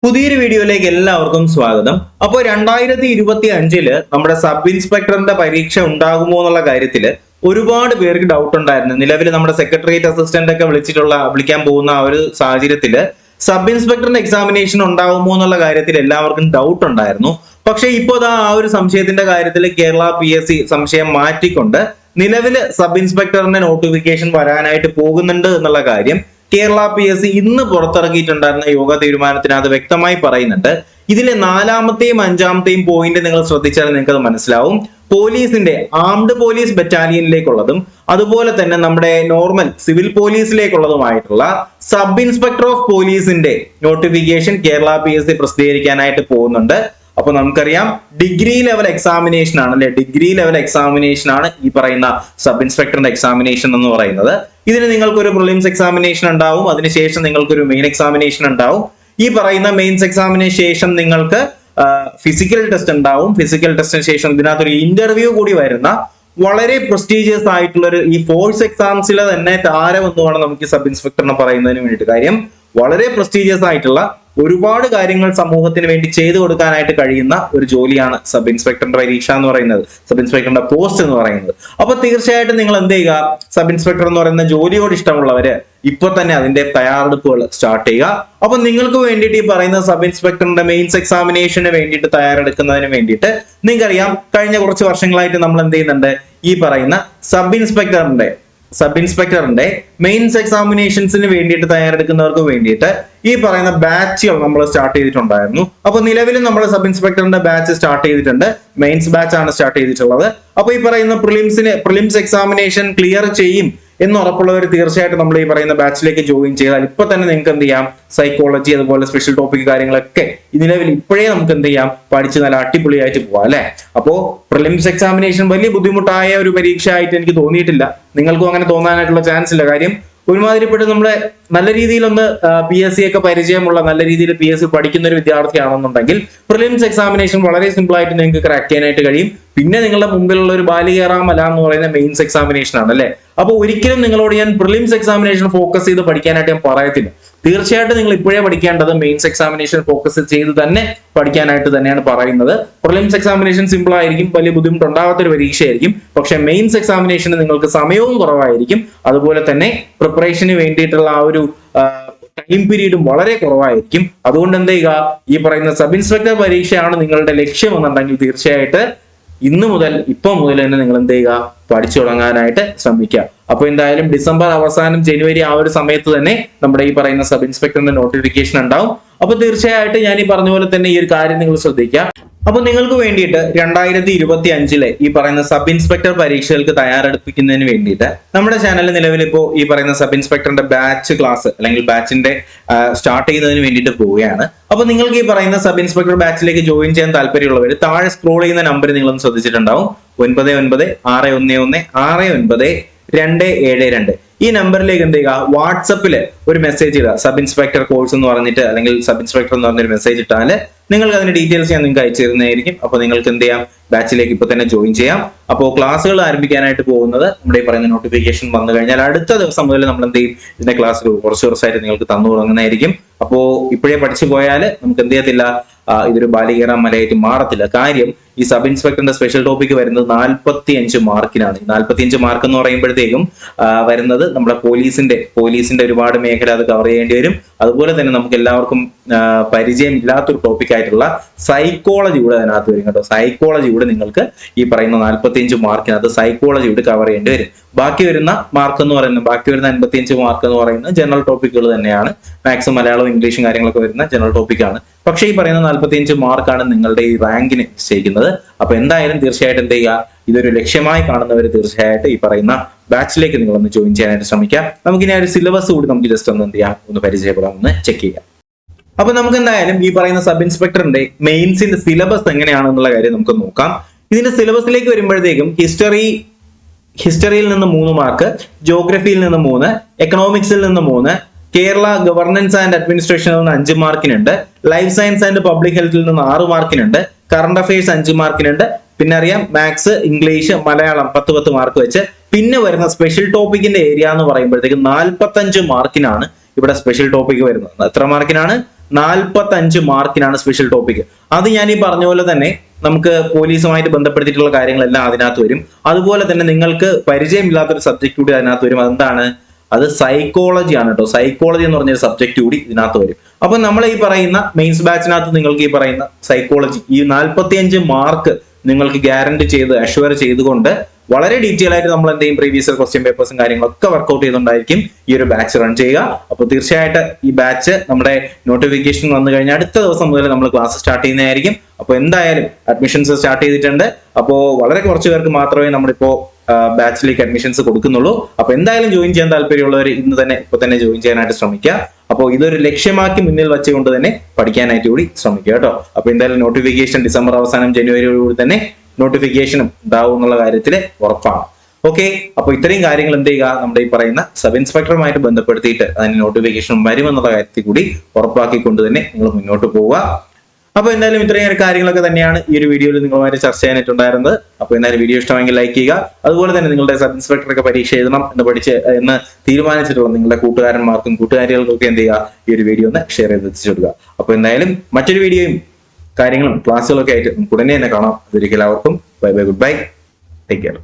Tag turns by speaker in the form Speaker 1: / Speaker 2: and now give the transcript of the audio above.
Speaker 1: പുതിയൊരു വീഡിയോയിലേക്ക് എല്ലാവർക്കും സ്വാഗതം. അപ്പോൾ 2025 നമ്മുടെ സബ് ഇൻസ്പെക്ടറിന്റെ പരീക്ഷ ഉണ്ടാകുമോ എന്നുള്ള കാര്യത്തിൽ ഒരുപാട് പേർക്ക് ഡൗട്ട് ഉണ്ടായിരുന്നു. നിലവിൽ നമ്മുടെ സെക്രട്ടേറിയറ്റ് അസിസ്റ്റന്റ് ഒക്കെ വിളിക്കാൻ പോകുന്ന ആ ഒരു സാഹചര്യത്തിൽ സബ് ഇൻസ്പെക്ടറിന്റെ എക്സാമിനേഷൻ ഉണ്ടാകുമോ എന്നുള്ള കാര്യത്തിൽ എല്ലാവർക്കും ഡൗട്ട് ഉണ്ടായിരുന്നു. പക്ഷെ ഇപ്പോൾ ആ ഒരു സംശയത്തിന്റെ കാര്യത്തിൽ കേരള PSC സംശയം മാറ്റിക്കൊണ്ട് നിലവിൽ സബ് ഇൻസ്പെക്ടറിന്റെ നോട്ടിഫിക്കേഷൻ വരാനായിട്ട് പോകുന്നുണ്ട് എന്നുള്ള കാര്യം കേരള PSC ഇന്ന് പുറത്തിറക്കിയിട്ടുണ്ടായിരുന്ന യോഗ തീരുമാനത്തിനകത്ത് വ്യക്തമായി പറയുന്നുണ്ട്. ഇതിലെ 4-ാമത്തെയും 5-ാമത്തെയും പോയിന്റ് നിങ്ങൾ ശ്രദ്ധിച്ചാൽ നിങ്ങൾക്ക് അത് മനസ്സിലാവും. പോലീസിന്റെ ആംഡ് പോലീസ് ബറ്റാലിയനിലേക്കുള്ളതും അതുപോലെ തന്നെ നമ്മുടെ നോർമൽ സിവിൽ പോലീസിലേക്കുള്ളതുമായിട്ടുള്ള സബ് ഇൻസ്പെക്ടർ ഓഫ് പോലീസിന്റെ നോട്ടിഫിക്കേഷൻ കേരള PSC പ്രസിദ്ധീകരിക്കാനായിട്ട് പോകുന്നുണ്ട്. അപ്പൊ നമുക്കറിയാം ഡിഗ്രി ലെവൽ എക്സാമിനേഷൻ ആണ് അല്ലെ, ഡിഗ്രി ലെവൽ എക്സാമിനേഷൻ ആണ് ഈ പറയുന്ന സബ് ഇൻസ്പെക്ടറിന്റെ എക്സാമിനേഷൻ എന്ന് പറയുന്നത്. ഇതിന് നിങ്ങൾക്കൊരു പ്രിലിംസ് എക്സാമിനേഷൻ ഉണ്ടാവും, അതിനുശേഷം നിങ്ങൾക്കൊരു മെയിൻ എക്സാമിനേഷൻ ഉണ്ടാവും. ഈ പറയുന്ന മെയിൻസ് എക്സാമിനേഷൻ ശേഷം നിങ്ങൾക്ക് ഫിസിക്കൽ ടെസ്റ്റ് ഉണ്ടാവും. ഫിസിക്കൽ ടെസ്റ്റിന് ശേഷം ഇതിനകത്തൊരു ഇന്റർവ്യൂ കൂടി വരുന്ന വളരെ പ്രസ്റ്റീജിയസ് ആയിട്ടുള്ള ഈ ഫോഴ്സ് എക്സാംസിലെ തന്നെ താരം എന്ന് വേണം നമുക്ക് സബ് ഇൻസ്പെക്ടറിനെ പറയുന്നതിന് വേണ്ടിയിട്ട്. കാര്യം വളരെ പ്രസ്റ്റീജിയസ് ആയിട്ടുള്ള ഒരുപാട് കാര്യങ്ങൾ സമൂഹത്തിന് വേണ്ടി ചെയ്തു കൊടുക്കാനായിട്ട് കഴിയുന്ന ഒരു ജോലിയാണ് സബ് ഇൻസ്പെക്ടറിന്റെ പരീക്ഷ എന്ന് പറയുന്നത്, സബ് ഇൻസ്പെക്ടറിന്റെ പോസ്റ്റ് എന്ന് പറയുന്നത്. അപ്പൊ തീർച്ചയായിട്ടും നിങ്ങൾ എന്ത് ചെയ്യുക, സബ് ഇൻസ്പെക്ടർ എന്ന് പറയുന്ന ജോലിയോട് ഇഷ്ടമുള്ളവര് ഇപ്പൊ തന്നെ അതിന്റെ തയ്യാറെടുപ്പുകൾ സ്റ്റാർട്ട് ചെയ്യുക. അപ്പൊ നിങ്ങൾക്ക് വേണ്ടിയിട്ട് ഈ പറയുന്ന സബ് ഇൻസ്പെക്ടറിന്റെ മെയിൻസ് എക്സാമിനേഷന് വേണ്ടിയിട്ട് തയ്യാറെടുക്കുന്നതിന് വേണ്ടിയിട്ട് നിങ്ങൾക്കറിയാം കഴിഞ്ഞ കുറച്ച് വർഷങ്ങളായിട്ട് നമ്മൾ എന്ത് ചെയ്യുന്നുണ്ട്, ഈ പറയുന്ന സബ് ഇൻസ്പെക്ടറിന്റെ മെയിൻസ് എക്സാമിനേഷൻസിന് വേണ്ടിയിട്ട് തയ്യാറെടുക്കുന്നവർക്ക് വേണ്ടിയിട്ട് ഈ പറയുന്ന ബാച്ചുകൾ നമ്മൾ സ്റ്റാർട്ട് ചെയ്തിട്ടുണ്ടായിരുന്നു. അപ്പൊ നിലവിൽ നമ്മൾ സബ് ഇൻസ്പെക്ടറിന്റെ ബാച്ച് സ്റ്റാർട്ട് ചെയ്തിട്ടുണ്ട്. മെയിൻസ് ബാച്ച് ആണ് സ്റ്റാർട്ട് ചെയ്തിട്ടുള്ളത്. അപ്പൊ ഈ പറയുന്ന പ്രിലിംസ് എക്സാമിനേഷൻ ക്ലിയർ ചെയ്യും എന്ന് ഉറപ്പുള്ളവർ തീർച്ചയായിട്ടും നമ്മൾ ഈ പറയുന്ന ബാച്ചിലേക്ക് ജോയിൻ ചെയ്താൽ ഇപ്പൊ തന്നെ നിങ്ങൾക്ക് എന്ത് ചെയ്യാം, സൈക്കോളജി അതുപോലെ സ്പെഷ്യൽ ടോപ്പിക് കാര്യങ്ങളൊക്കെ നിലവിൽ ഇപ്പോഴേ നമുക്ക് എന്ത് ചെയ്യാം, പഠിച്ച് നല്ല അടിപൊളിയായിട്ട് പോവാം അല്ലെ. അപ്പോ പ്രിലിംസ് എക്സാമിനേഷൻ വലിയ ബുദ്ധിമുട്ടായ ഒരു പരീക്ഷ ആയിട്ട് എനിക്ക് തോന്നിയിട്ടില്ല. നിങ്ങൾക്കും അങ്ങനെ തോന്നാനായിട്ടുള്ള ചാൻസ് ഇല്ല. കാര്യം ഒരുമാതിരിപ്പെട്ട് നമ്മുടെ നല്ല രീതിയിലൊന്ന് PSC ഒക്കെ പരിചയമുള്ള, നല്ല രീതിയിൽ PSC പഠിക്കുന്ന ഒരു വിദ്യാർത്ഥിയാണെന്നുണ്ടെങ്കിൽ പ്രിലിംസ് എക്സാമിനേഷൻ വളരെ സിമ്പിൾ ആയിട്ട് നിങ്ങൾക്ക് ക്രാക്ക് ചെയ്യാനായിട്ട് കഴിയും. പിന്നെ നിങ്ങളുടെ മുമ്പിലുള്ള ഒരു ബാലികേറാമല എന്ന് പറയുന്ന മെയിൻസ് എക്സാമിനേഷൻ ആണ് അല്ലെ. അപ്പൊ ഒരിക്കലും നിങ്ങളോട് ഞാൻ പ്രിലിംസ് എക്സാമിനേഷൻ ഫോക്കസ് ചെയ്ത് പഠിക്കാനായിട്ട് ഞാൻ പറയത്തില്ല. തീർച്ചയായിട്ടും നിങ്ങൾ ഇപ്പോഴേ പഠിക്കേണ്ടത് മെയിൻസ് എക്സാമിനേഷൻ ഫോക്കസ് ചെയ്ത് തന്നെ പഠിക്കാനായിട്ട് തന്നെയാണ് പറയുന്നത്. പ്രിലിംസ് എക്സാമിനേഷൻ സിമ്പിൾ ആയിരിക്കും, വലിയ ബുദ്ധിമുട്ടുണ്ടാവാത്ത ഒരു പരീക്ഷയായിരിക്കും. പക്ഷെ മെയിൻസ് എക്സാമിനേഷന് നിങ്ങൾക്ക് സമയവും കുറവായിരിക്കും, അതുപോലെ തന്നെ പ്രിപ്പറേഷന് വേണ്ടിയിട്ടുള്ള ആ ഒരു ടൈം പീരീഡും വളരെ കുറവായിരിക്കും. അതുകൊണ്ട് എന്ത് ചെയ്യുക, ഈ പറയുന്ന സബ് ഇൻസ്പെക്ടർ പരീക്ഷയാണ് നിങ്ങളുടെ ലക്ഷ്യം എന്നുണ്ടെങ്കിൽ തീർച്ചയായിട്ടും ഇപ്പം മുതൽ തന്നെ നിങ്ങൾ എന്ത് ചെയ്യുക, പഠിച്ചു തുടങ്ങാനായിട്ട് ശ്രമിക്കുക. അപ്പൊ എന്തായാലും ഡിസംബർ അവസാനം ജനുവരി ആ ഒരു സമയത്ത് തന്നെ നമ്മുടെ ഈ പറയുന്ന സബ് ഇൻസ്പെക്ടറിന്റെ നോട്ടിഫിക്കേഷൻ ഉണ്ടാവും. അപ്പൊ തീർച്ചയായിട്ടും ഞാൻ ഈ പറഞ്ഞ പോലെ തന്നെ ഈ ഒരു കാര്യം നിങ്ങൾ ശ്രദ്ധിക്കുക. അപ്പൊ നിങ്ങൾക്ക് വേണ്ടിയിട്ട് 2025 ഈ പറയുന്ന സബ് ഇൻസ്പെക്ടർ പരീക്ഷകൾക്ക് തയ്യാറെടുപ്പിക്കുന്നതിന് വേണ്ടിയിട്ട് നമ്മുടെ ചാനലിൽ നിലവിൽ ഇപ്പോൾ ഈ പറയുന്ന സബ് ഇൻസ്പെക്ടറിന്റെ ബാച്ച് ക്ലാസ് അല്ലെങ്കിൽ ബാച്ചിന്റെ സ്റ്റാർട്ട് ചെയ്യുന്നതിന് വേണ്ടിയിട്ട് പോവുകയാണ്. അപ്പൊ നിങ്ങൾക്ക് ഈ പറയുന്ന സബ് ഇൻസ്പെക്ടർ ബാച്ചിലേക്ക് ജോയിൻ ചെയ്യാൻ താല്പര്യമുള്ളവർ താഴെ സ്ക്രോൾ ചെയ്യുന്ന നമ്പർ നിങ്ങളൊന്ന് ശ്രദ്ധിച്ചിട്ടുണ്ടാവും. 996111697272 ഈ നമ്പറിലേക്ക് എന്ത് ചെയ്യുക, വാട്സപ്പിൽ ഒരു മെസ്സേജ് ഇടുക, സബ് ഇൻസ്പെക്ടർ കോഴ്സ് എന്ന് പറഞ്ഞിട്ട് അല്ലെങ്കിൽ സബ് ഇൻസ്പെക്ടർ എന്ന് പറഞ്ഞൊരു മെസ്സേജ് ഇട്ടാൽ നിങ്ങൾക്ക് അതിന്റെ ഡീറ്റെയിൽസ് ഞാൻ നിങ്ങൾക്ക് അയച്ചു തരുന്നതായിരിക്കും. അപ്പൊ നിങ്ങൾക്ക് എന്ത് ചെയ്യാം, ബാച്ചിലേക്ക് ഇപ്പൊ തന്നെ ജോയിൻ ചെയ്യാം. അപ്പോൾ ക്ലാസ്സുകൾ ആരംഭിക്കാനായിട്ട് പോകുന്നത് നമ്മുടെ ഈ പറയുന്ന നോട്ടിഫിക്കേഷൻ വന്നു കഴിഞ്ഞാൽ അടുത്ത ദിവസം മുതൽ നമ്മൾ എന്ത് ചെയ്യും, ഇതിന്റെ ക്ലാസ് കുറച്ച് ദിവസമായിട്ട് നിങ്ങൾക്ക് തന്നു തുടങ്ങുന്നതായിരിക്കും. അപ്പോ ഇപ്പോഴേ പഠിച്ചു പോയാൽ നമുക്ക് എന്ത് ചെയ്യത്തില്ല, ഇതൊരു ബാലികേറാം മലയായിട്ട് മാറത്തില്ല. കാര്യം ഈ സബ് ഇൻസ്പെക്ടറിന്റെ സ്പെഷ്യൽ ടോപ്പിക് വരുന്നത് 45 മാർക്കിനാണ്. 45 മാർക്ക് എന്ന് പറയുമ്പോഴത്തേക്കും വരുന്നത് നമ്മുടെ പോലീസിന്റെ ഒരുപാട് മേഖല അത് കവർ ചെയ്യേണ്ടി വരും. അതുപോലെ തന്നെ നമുക്ക് എല്ലാവർക്കും പരിചയം ഇല്ലാത്തൊരു ടോപ്പിക് ആയിട്ടുള്ള സൈക്കോളജി കൂടെ അതിനകത്ത് വരും കേട്ടോ. സൈക്കോളജി കൂടെ നിങ്ങൾക്ക് ഈ പറയുന്ന 45 മാർക്കിനകത്ത് സൈക്കോളജി കൂടെ കവർ ചെയ്യേണ്ടി വരും. ബാക്കി വരുന്ന 55 മാർക്ക് എന്ന് പറയുന്നത് ജനറൽ ടോപ്പിക്കുകൾ തന്നെയാണ്. മാത്സും മലയാളവും ഇംഗ്ലീഷും കാര്യങ്ങളൊക്കെ വരുന്ന ജനറൽ ടോപ്പിക്കാണ്. പക്ഷേ ഈ പറയുന്ന 45 മാർക്കാണ് നിങ്ങളുടെ ഈ റാങ്കിന് നിശ്ചയിക്കുന്നത്. അപ്പൊ എന്തായാലും തീർച്ചയായിട്ടും എന്ത് ചെയ്യുക, ഇതൊരു ലക്ഷ്യമായി കാണുന്നവർ തീർച്ചയായിട്ടും ഈ പറയുന്ന ബാച്ചിലേക്ക് നിങ്ങളൊന്ന് ജോയിൻ ചെയ്യാനായിട്ട് ശ്രമിക്കാം. നമുക്കിനി ആ ഒരു സിലബസ് കൂടി നമുക്ക് ജസ്റ്റ് ഒന്ന് എന്ത് ചെയ്യാം, ഒന്ന് പരിചയപ്പെടാം, ഒന്ന് ചെക്ക് ചെയ്യാം. അപ്പൊ നമുക്ക് എന്തായാലും ഈ പറയുന്ന സബ് ഇൻസ്പെക്ടറിന്റെ മെയിൻസിന്റെ സിലബസ് എങ്ങനെയാണെന്നുള്ള കാര്യം നമുക്ക് നോക്കാം. ഇതിന്റെ സിലബസിലേക്ക് വരുമ്പോഴത്തേക്കും ഹിസ്റ്ററിയിൽ നിന്ന് 3 മാർക്ക്, ജോഗ്രഫിയിൽ നിന്ന് 3, എക്കണോമിക്സിൽ നിന്ന് 3, കേരള ഗവർണൻസ് ആൻഡ് അഡ്മിനിസ്ട്രേഷനിൽ നിന്ന് 5 മാർക്കിനുണ്ട്, ലൈഫ് സയൻസ് ആൻഡ് പബ്ലിക് ഹെൽത്തിൽ നിന്ന് 6 മാർക്കിനുണ്ട്, കറണ്ട് അഫയേഴ്സ് 5 മാർക്കിനുണ്ട്, പിന്നെ അറിയാം മാത്സ്, ഇംഗ്ലീഷ്, മലയാളം 10 മാർക്ക് വെച്ച്. പിന്നെ വരുന്ന സ്പെഷ്യൽ ടോപ്പിക്കിന്റെ ഏരിയ എന്ന് പറയുമ്പോഴത്തേക്ക് 45 മാർക്കിനാണ് ഇവിടെ സ്പെഷ്യൽ ടോപ്പിക് വരുന്നത്. എത്ര മാർക്കിനാണ്? 45 മാർക്കിനാണ് സ്പെഷ്യൽ ടോപ്പിക്. അത് ഞാൻ ഈ പറഞ്ഞ പോലെ തന്നെ നമുക്ക് പോലീസുമായിട്ട് ബന്ധപ്പെടുത്തിയിട്ടുള്ള കാര്യങ്ങളെല്ലാം അതിനകത്ത് വരും. അതുപോലെ തന്നെ നിങ്ങൾക്ക് പരിചയമില്ലാത്തൊരു സബ്ജക്ട് കൂടി അതിനകത്ത് വരും. അതെന്താണ്? അത് സൈക്കോളജി ആണ് കേട്ടോ. സൈക്കോളജി എന്ന് പറഞ്ഞൊരു സബ്ജക്ട് കൂടി ഇതിനകത്ത് വരും. അപ്പൊ നമ്മൾ ഈ പറയുന്ന മെയിൻസ് ബാച്ചിനകത്ത് നിങ്ങൾക്ക് ഈ പറയുന്ന സൈക്കോളജി ഈ 45 മാർക്ക് നിങ്ങൾക്ക് ഗ്യാരണ്ടി ചെയ്ത് അഷ്വർ ചെയ്തുകൊണ്ട് വളരെ ഡീറ്റെയിൽ ആയിട്ട് നമ്മൾ എന്തെങ്കിലും പ്രീവിയസ് ക്വസ്റ്റ്യൻ പേപ്പേഴ്സും കാര്യങ്ങളൊക്കെ വർക്ക്ഔട്ട് ചെയ്തുകൊണ്ടായിരിക്കും ഈ ഒരു ബാച്ച് റൺ ചെയ്യുക. അപ്പോൾ തീർച്ചയായിട്ടും ഈ ബാച്ച് നമ്മുടെ നോട്ടിഫിക്കേഷൻ വന്നു കഴിഞ്ഞാൽ അടുത്ത ദിവസം മുതൽ നമ്മൾ ക്ലാസ് സ്റ്റാർട്ട് ചെയ്യുന്നതായിരിക്കും. അപ്പോൾ എന്തായാലും അഡ്മിഷൻസ് സ്റ്റാർട്ട് ചെയ്തിട്ടുണ്ട്. അപ്പോൾ വളരെ കുറച്ച് പേർക്ക് മാത്രമേ നമ്മളിപ്പോ ബാച്ചിലേക്ക് അഡ്മിഷൻസ് കൊടുക്കുന്നുള്ളൂ. അപ്പൊ എന്തായാലും ജോയിൻ ചെയ്യാൻ താല്പര്യമുള്ളവർ ഇപ്പൊ തന്നെ ജോയിൻ ചെയ്യാനായിട്ട് ശ്രമിക്കുക. അപ്പോൾ ഇതൊരു ലക്ഷ്യമാക്കി മുന്നിൽ വെച്ചുകൊണ്ട് തന്നെ പഠിക്കാനായിട്ട് കൂടി ശ്രമിക്കുക കേട്ടോ. അപ്പൊ എന്തായാലും നോട്ടിഫിക്കേഷൻ ഡിസംബർ അവസാനം ജനുവരിയോടുകൂടി തന്നെ നോട്ടിഫിക്കേഷനും ഉണ്ടാവും എന്നുള്ള കാര്യത്തിൽ ഉറപ്പാണ്. ഓക്കെ, അപ്പൊ ഇത്രയും കാര്യങ്ങൾ എന്ത് ചെയ്യുക, നമ്മുടെ ഈ പറയുന്ന സബ് ഇൻസ്പെക്ടറുമായിട്ട് ബന്ധപ്പെടുത്തിയിട്ട് അതിന് നോട്ടിഫിക്കേഷൻ വരുമെന്നുള്ള കാര്യത്തിൽ കൂടി ഉറപ്പാക്കിക്കൊണ്ട് തന്നെ നിങ്ങൾ മുന്നോട്ട് പോവുക. അപ്പൊ എന്തായാലും ഇത്രയും കാര്യങ്ങളൊക്കെ തന്നെയാണ് ഈ ഒരു വീഡിയോയിൽ നിങ്ങളുമായിട്ട് ചർച്ച ചെയ്യാനായിട്ടുണ്ടായിരുന്നത്. അപ്പൊ എന്തായാലും വീഡിയോ ഇഷ്ടമെങ്കിൽ ലൈക്ക് ചെയ്യുക. അതുപോലെ തന്നെ നിങ്ങളുടെ സബ് ഇൻസ്പെക്ടറൊക്കെ പരീക്ഷ എഴുതണം എന്ന് തീരുമാനിച്ചിട്ടുള്ള നിങ്ങളുടെ കൂട്ടുകാരന്മാർക്കും കൂട്ടുകാരികൾക്കും ഒക്കെ എന്ത് ചെയ്യുക, ഈ ഒരു വീഡിയോ ഒന്ന് ഷെയർ ചെയ്ത് എത്തിച്ചു കൊടുക്കുക. അപ്പൊ എന്തായാലും മറ്റൊരു വീഡിയോയും കാര്യങ്ങളും ക്ലാസ്സുകളൊക്കെ ആയിട്ട് നമുക്ക് ഉടനെ തന്നെ കാണാം. അതൊരിക്കലും എല്ലാവർക്കും bye bye, good bye, take care.